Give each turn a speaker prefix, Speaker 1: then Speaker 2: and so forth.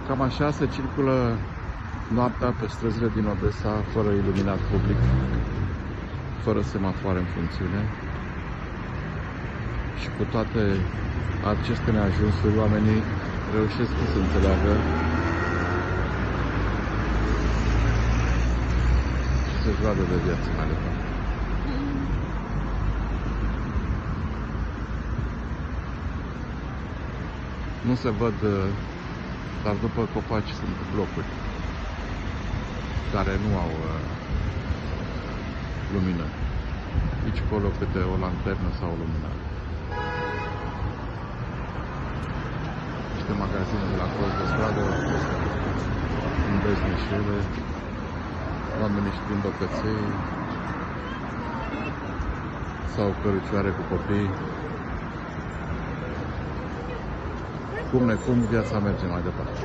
Speaker 1: Cam așa se circulă noaptea pe străzile din Odessa, fără iluminat public, fără semafoare în funcțiune. Și cu toate aceste neajunsuri, oamenii reușesc să înțeleagă și să-și vadă de viață mai departe. Nu se văd, dar după copaci sunt blocuri care nu au lumină. Nici acolo câte o lanternă sau o lumină. Niște magazine de la colț de stradă în beznișele, oamenii își prind băcăței sau cărucioare cu copii. Cum necum, viața merge mai departe.